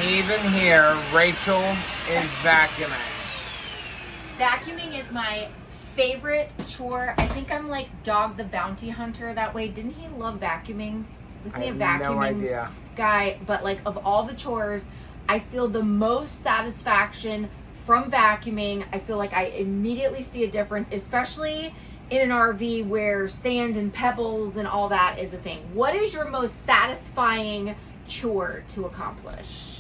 Even here, Rachel is vacuuming. Vacuuming is my favorite chore. I think I'm like Dog the Bounty Hunter that way. Didn't he love vacuuming? Wasn't he a vacuuming guy? But like of all the chores, I feel the most satisfaction from vacuuming. I feel like I immediately see a difference, especially in an RV where sand and pebbles and all that is a thing. What is your most satisfying chore to accomplish?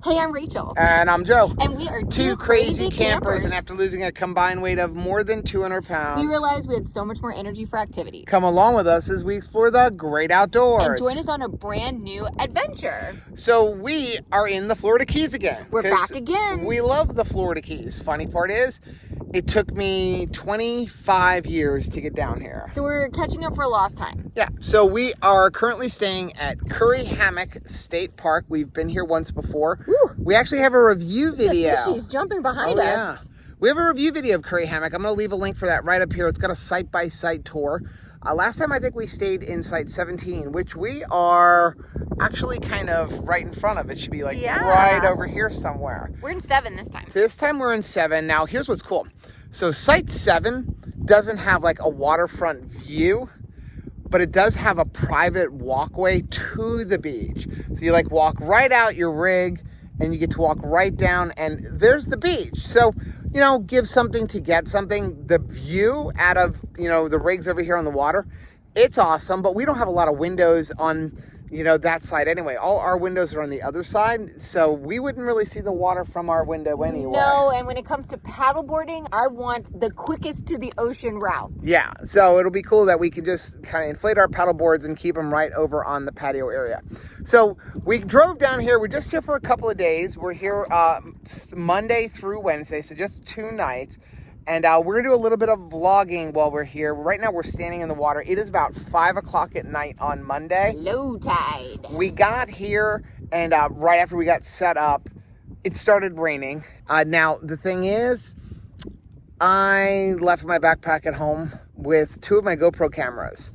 Hey, I'm Rachel. And I'm Joe. And we are two crazy campers. And after losing a combined weight of more than 200 pounds, we realized we had so much more energy for activities. Come along with us as we explore the great outdoors. And join us on a brand new adventure. So we are in the Florida Keys again. We're back again. We love the Florida Keys. Funny part is, it took me 25 years to get down here. So we're catching up for a lost time. Yeah, so we are currently staying at Curry Hammock State Park. We've been here once before. Woo. We actually have a review video. The fishies jumping behind us. Yeah. We have a review video of Curry Hammock. I'm going to leave a link for that right up here. It's got a site-by-site tour. Last time I think we stayed in Site 17, which we are actually kind of right in front of. It should be like right over here somewhere. We're in 7 this time. So this time we're in 7. Now here's what's cool. So Site 7 doesn't have like a waterfront view, but it does have a private walkway to the beach. So you like walk right out your rig and you get to walk right down and there's the beach. So, you know, give something to get something. The view out of, you know, the rigs over here on the water, it's awesome, but we don't have a lot of windows on, you know, that side anyway. All our windows are on the other side, so we wouldn't really see the water from our window anyway. No, and when it comes to paddleboarding, I want the quickest to the ocean routes. Yeah, so it'll be cool that we could just kind of inflate our paddle boards and keep them right over on the patio area. So we drove down here. We're just here for a couple of days. We're here Monday through Wednesday, so just 2 nights. And we're going to do a little bit of vlogging while we're here. Right now, we're standing in the water. It is about 5 o'clock at night on Monday. Low tide. We got here, and right after we got set up, it started raining. Now, the thing is, I left my backpack at home with 2 of my GoPro cameras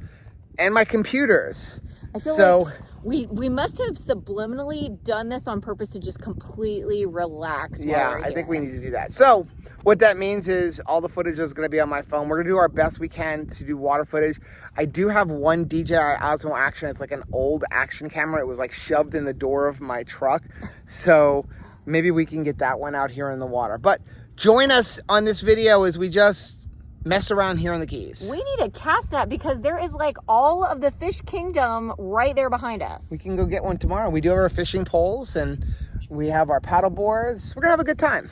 and my computers. I feel like we must have subliminally done this on purpose to just completely relax. Yeah, I think we need to do that. So what that means is all the footage is going to be on my phone. We're going to do our best we can to do water footage. I do have one DJI Osmo Action. It's like an old action camera. It was like shoved in the door of my truck. So maybe we can get that one out here in the water. But join us on this video as we just mess around here on the Keys. We need a cast net because there is like all of the fish kingdom right there behind us. We can go get one tomorrow. We do have our fishing poles and we have our paddle boards. We're going to have a good time.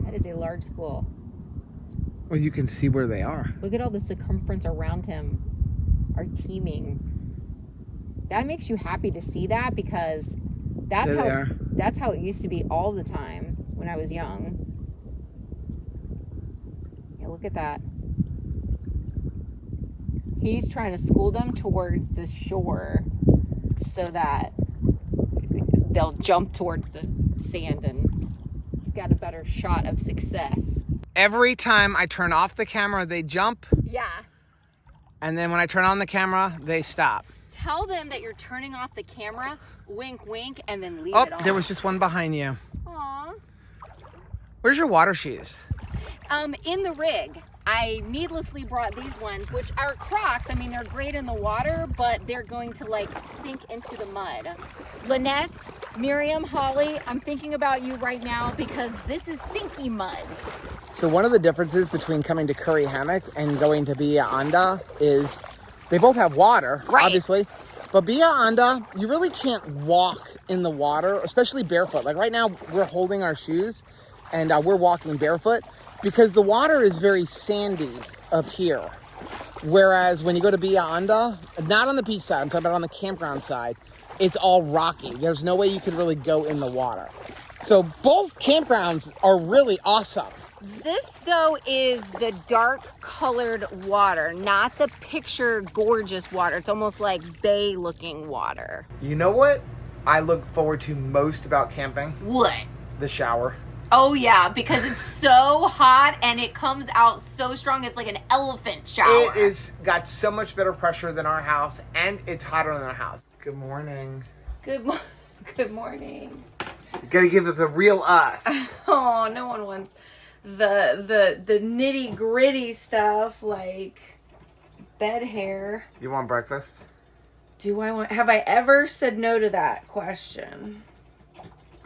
That is a large school. Well, you can see where they are. Look at all the circumference around him are teeming. That makes you happy to see that because that's how it used to be all the time when I was young. Yeah, look at that. He's trying to school them towards the shore so that they'll jump towards the sand and got a better shot of success. Every time I turn off the camera, they jump. Yeah. And then when I turn on the camera, they stop. Tell them that you're turning off the camera, wink, wink, and then leave it on. Oh, there was just one behind you. Aw. Where's your water shoes? In the rig. I needlessly brought these ones, which are Crocs. I mean, they're great in the water, but they're going to like sink into the mud. Lynette, Miriam, Holly, I'm thinking about you right now because this is sinky mud. So one of the differences between coming to Curry Hammock and going to Bahia Honda is they both have water, obviously. But Bahia Honda, you really can't walk in the water, especially barefoot. Like right now, we're holding our shoes and we're walking barefoot because the water is very sandy up here. Whereas when you go to Bahia Honda, not on the beach side, I'm talking about on the campground side, it's all rocky. There's no way you could really go in the water. So both campgrounds are really awesome. This though is the dark colored water, not the picture gorgeous water. It's almost like bay looking water. You know what I look forward to most about camping? What? The shower. Oh yeah, because it's so hot and it comes out so strong. It's like an elephant shower. It is got so much better pressure than our house, and it's hotter than our house. Good morning. Good morning. You gotta give it the real us. Oh, no one wants the nitty gritty stuff like bed hair. You want breakfast? Have I ever said no to that question?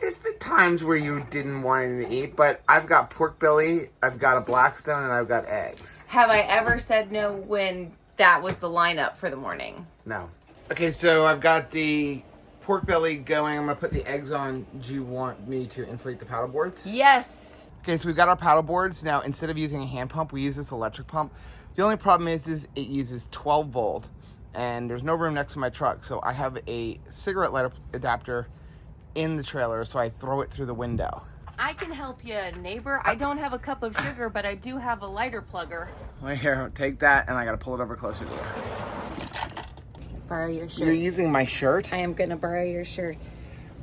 There's been times where you didn't want anything to eat, but I've got pork belly, I've got a Blackstone, and I've got eggs. Have I ever said no when that was the lineup for the morning? No. Okay, so I've got the pork belly going. I'm going to put the eggs on. Do you want me to inflate the paddle boards? Yes. Okay, so we've got our paddle boards. Now, instead of using a hand pump, we use this electric pump. The only problem is it uses 12 volt, and there's no room next to my truck, so I have a cigarette lighter adapter in the trailer, so I throw it through the window. I can help you, neighbor. I don't have a cup of sugar, but I do have a lighter plugger. Well, here, take that, and I got to pull it over closer to you. Borrow your shirt. You're using my shirt? I am going to borrow your shirt.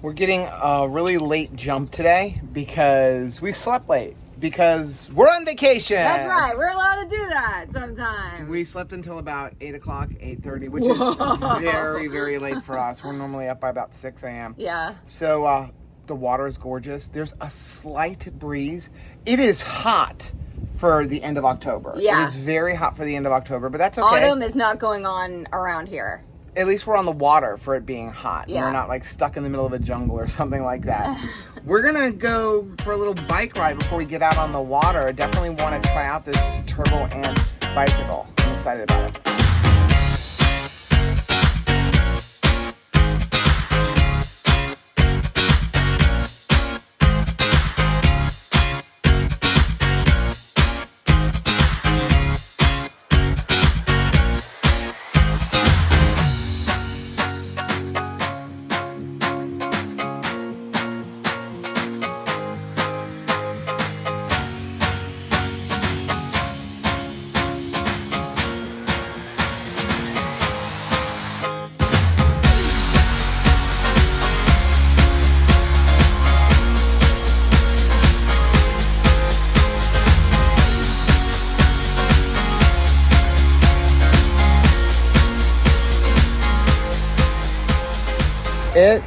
We're getting a really late jump today because we slept late. Because we're on vacation. That's right. We're allowed to do that sometimes. We slept until about 8 o'clock, 8:30, which is very, very late for us. We're normally up by about 6 a.m. Yeah. So the water is gorgeous. There's a slight breeze. It is hot for the end of October. Yeah. It is very hot for the end of October, but that's okay. Autumn is not going on around here. At least we're on the water for it being hot. Yeah. And we're not like stuck in the middle of a jungle or something like that. We're gonna go for a little bike ride before we get out on the water. I definitely want to try out this Turbo Ant bicycle. I'm excited about it. It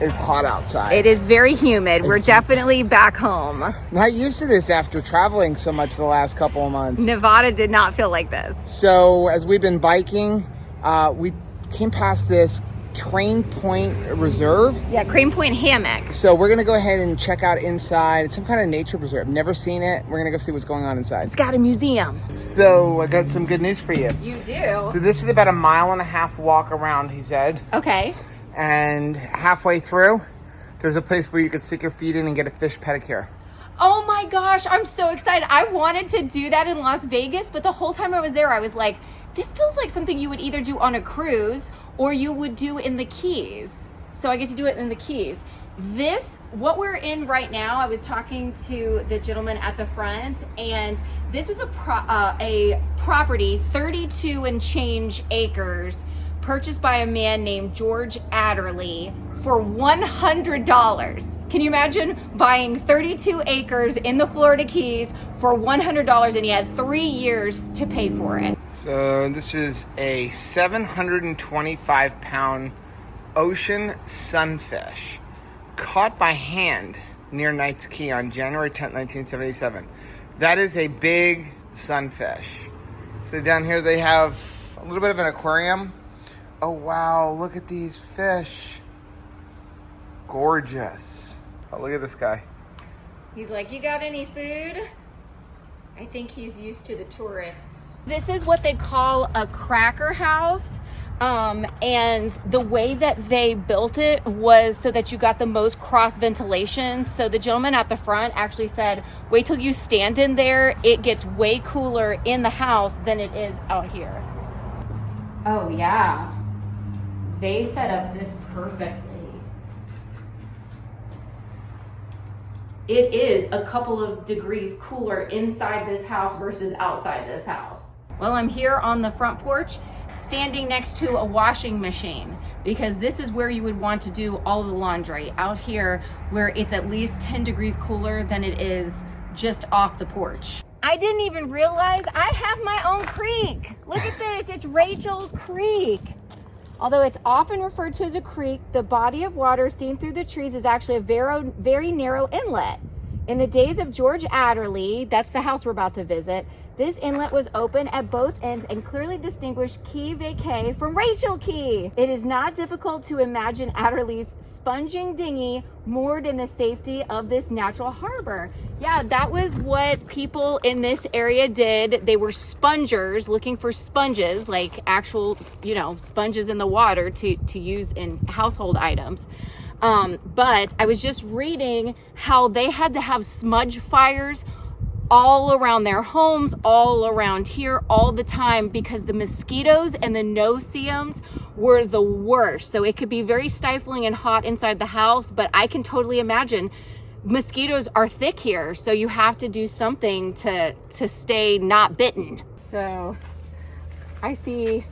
is hot outside. It is very humid. We're definitely back home. Not used to this after traveling so much the last couple of months. Nevada did not feel like this. So as we've been biking, we came past this Crane Point Reserve. Yeah, Crane Point Hammock. So we're gonna go ahead and check out inside. It's some kind of nature preserve. Never seen it. We're gonna go see what's going on inside. It's got a museum. So I got some good news for you. You do? So this is about a 1.5 mile walk around, he said. Okay. And halfway through, there's a place where you could stick your feet in and get a fish pedicure. Oh my gosh, I'm so excited. I wanted to do that in Las Vegas, but the whole time I was there, I was like, this feels like something you would either do on a cruise or you would do in the Keys. So I get to do it in the Keys. What we're in right now, I was talking to the gentleman at the front, and this was a property, 32 and change acres, purchased by a man named George Adderley for $100. Can you imagine buying 32 acres in the Florida Keys for $100, and he had 3 years to pay for it? So this is a 725-pound ocean sunfish caught by hand near Knights Key on January 10th, 1977. That is a big sunfish. So down here they have a little bit of an aquarium. Oh wow, look at these fish. Gorgeous. Oh, look at this guy. He's like, you got any food? I think he's used to the tourists. This is what they call a cracker house. And the way that they built it was so that you got the most cross ventilation. So the gentleman at the front actually said, wait till you stand in there. It gets way cooler in the house than it is out here. Oh yeah. They set up this perfectly. it is a couple of degrees cooler inside this house versus outside this house. Well, I'm here on the front porch, standing next to a washing machine, because this is where you would want to do all the laundry, out here where it's at least 10 degrees cooler than it is just off the porch. I didn't even realize I have my own creek. Look at this, it's Rachel Creek. Although it's often referred to as a creek, the body of water seen through the trees is actually a very narrow inlet. In the days of George Adderley, that's the house we're about to visit, this inlet was open at both ends and clearly distinguished Key Vacay from Rachel Key. It is not difficult to imagine Adderley's sponging dinghy moored in the safety of this natural harbor. Yeah, that was what people in this area did. They were spongers, looking for sponges, like actual, sponges in the water to use in household items. But I was just reading how they had to have smudge fires all around their homes, all around here, all the time, because the mosquitoes and the no-see-ums were the worst. So it could be very stifling and hot inside the house, but I can totally imagine mosquitoes are thick here, so you have to do something to stay not bitten. So I see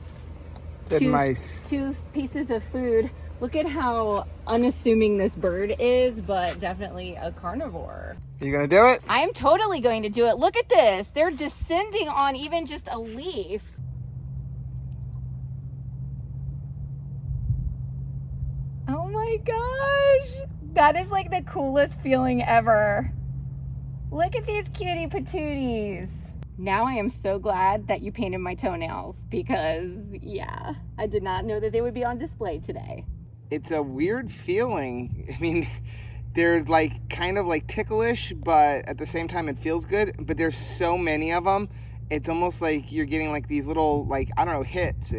two pieces of food. Look at how unassuming this bird is, but definitely a carnivore. Are you gonna do it? I am totally going to do it. Look at this. They're descending on even just a leaf. Oh my gosh. That is like the coolest feeling ever. Look at these cutie patooties. Now I am so glad that you painted my toenails, because yeah, I did not know that they would be on display today. It's a weird feeling. I mean, they're like kind of like ticklish, but at the same time it feels good. But there's so many of them. It's almost like you're getting like these little, like, I don't know, hits.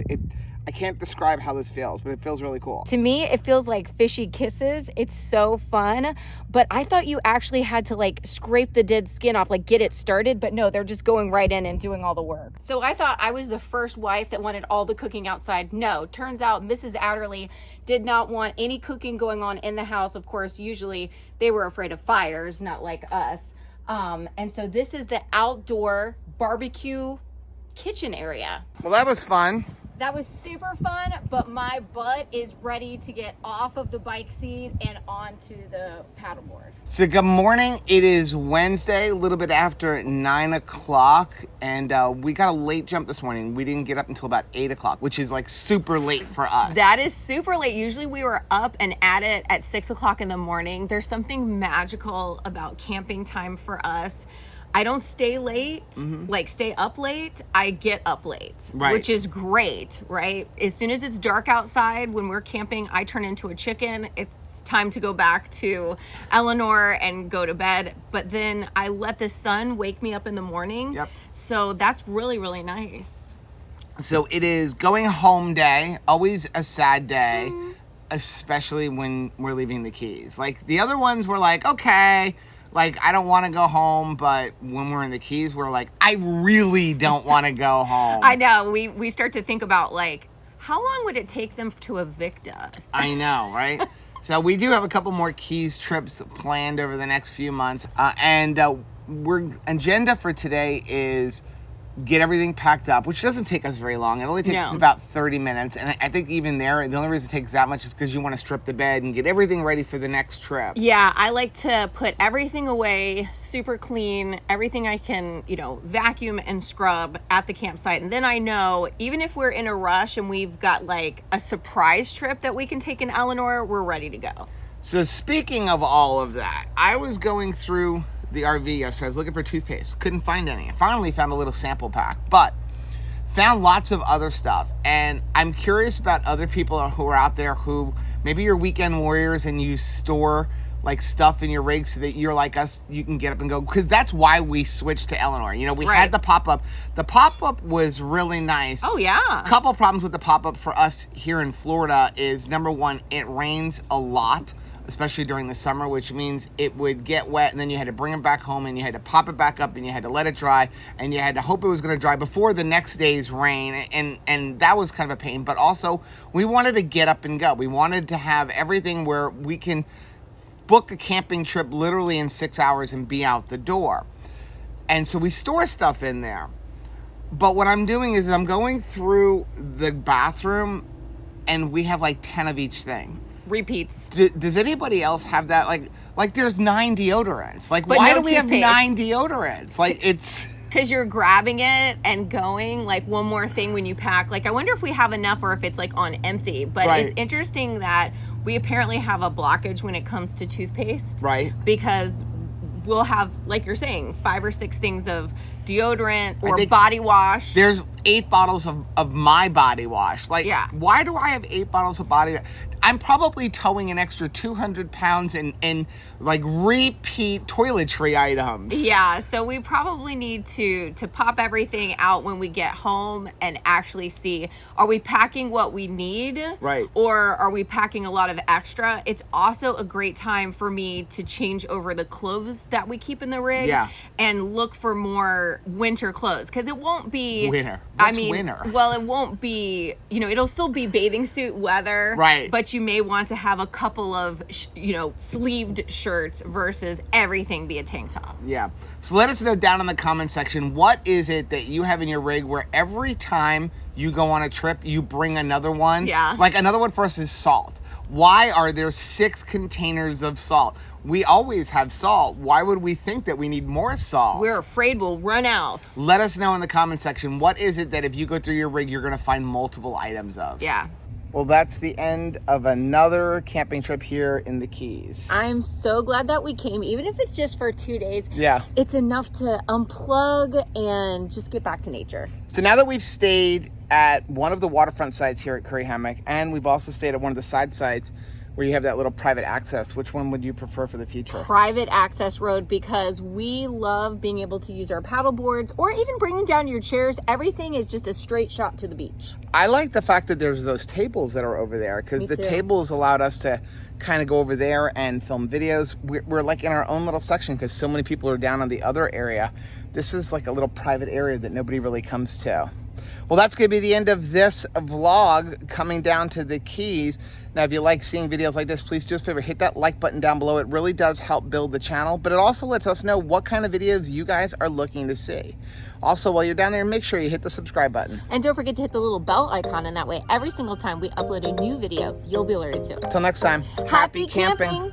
I can't describe how this feels, but it feels really cool. To me, it feels like fishy kisses. It's so fun. But I thought you actually had to like scrape the dead skin off, like get it started. But no, they're just going right in and doing all the work. So I thought I was the first wife that wanted all the cooking outside. No, turns out Mrs. Adderley did not want any cooking going on in the house. Of course, usually they were afraid of fires, not like us. And so this is the outdoor barbecue kitchen area. Well, that was fun. That was super fun, but my butt is ready to get off of the bike seat and onto the paddleboard. So good morning. It is Wednesday, a little bit after 9 o'clock, and we got a late jump this morning. We didn't get up until about 8 o'clock, which is like super late for us. That is super late. Usually we were up and at it at 6 o'clock in the morning. There's something magical about camping time for us. I don't stay late, like stay up late. I get up late, which is great, right? As soon as it's dark outside, when we're camping, I turn into a chicken. It's time to go back to Eleanor and go to bed. But then I let the sun wake me up in the morning. Yep. So that's really, really nice. So it is going home day, always a sad day, especially when we're leaving the Keys. Like the other ones were like, okay, like, I don't want to go home, but when we're in the Keys, we're like, I really don't want to go home. I know. We start to think about, like, how long would it take them to evict us? I know, right? So we do have a couple more Keys trips planned over the next few months. And our agenda for today is get everything packed up, which doesn't take us very long. It only takes us about 30 minutes. And I think even there, the only reason it takes that much is because you want to strip the bed and get everything ready for the next trip. Yeah, I like to put everything away, super clean, everything I can, vacuum and scrub at the campsite. And then I know, even if we're in a rush and we've got like a surprise trip that we can take in Eleanor, we're ready to go. So speaking of all of that, I was going through the RV yesterday. I was looking for toothpaste. Couldn't find any. I finally found a little sample pack, but found lots of other stuff. And I'm curious about other people who are out there who maybe you're weekend warriors and you store like stuff in your rig so that you're like us, you can get up and go. Because that's why we switched to Eleanor. We had the pop-up. The pop-up was really nice. Oh, yeah. A couple problems with the pop-up for us here in Florida is, number one, it rains a lot, especially during the summer, which means it would get wet and then you had to bring it back home and you had to pop it back up and you had to let it dry and you had to hope it was going to dry before the next day's rain, and that was kind of a pain. But also we wanted to get up and go. We wanted to have everything where we can book a camping trip literally in 6 hours and be out the door. And so we store stuff in there. But what I'm doing is I'm going through the bathroom and we have like 10 of each thing. Repeats. Does anybody else have that? Like there's 9 deodorants. Like, but why no do we have toothpaste. 9 deodorants? Like, it's... Because you're grabbing it and going, like, one more thing when you pack. Like, I wonder if we have enough or if it's, like, on empty. But Right. It's interesting that we apparently have a blockage when it comes to toothpaste. Right. Because we'll have, like you're saying, 5 or 6 things of deodorant or think body wash. There's 8 bottles of my body wash. Like, Yeah. why do I have 8 bottles of body wash? I'm probably towing an extra 200 pounds in like repeat toiletry items. Yeah, so we probably need to pop everything out when we get home and actually see, are we packing what we need? Right. Or are we packing a lot of extra? It's also a great time for me to change over the clothes that we keep in the rig. Yeah. And look for more winter clothes. Because it won't be... Winter. I What's mean, winter? well, it won't be, it'll still be bathing suit weather. Right. But you may want to have a couple of, sleeved shirts versus everything be a tank top. Yeah. So let us know down in the comment section, what is it that you have in your rig where every time you go on a trip, you bring another one? Yeah. Like another one for us is salt. Why are there 6 containers of salt? We always have salt. Why would we think that we need more salt? We're afraid we'll run out. Let us know in the comment section, what is it that if you go through your rig, you're going to find multiple items of? Yeah. Well, that's the end of another camping trip here in the Keys. I'm so glad that we came, even if it's just for 2 days. Yeah. It's enough to unplug and just get back to nature. So now that we've stayed at one of the waterfront sites here at Curry Hammock, and we've also stayed at one of the side sites where you have that little private access, which one would you prefer for the future? Private access road, because we love being able to use our paddle boards or even bringing down your chairs. Everything is just a straight shot to the beach. I like the fact that there's those tables that are over there, because Me the too. tables allowed us to kind of go over there and film videos. We're like in our own little section because so many people are down on the other area. This is like a little private area that nobody really comes to. Well, that's going to be the end of this vlog coming down to the Keys. Now, if you like seeing videos like this, please do us a favor, hit that like button down below. It really does help build the channel, but it also lets us know what kind of videos you guys are looking to see. Also, while you're down there, make sure you hit the subscribe button. And don't forget to hit the little bell icon, and that way every single time we upload a new video, you'll be alerted to it. Until next time, Happy camping.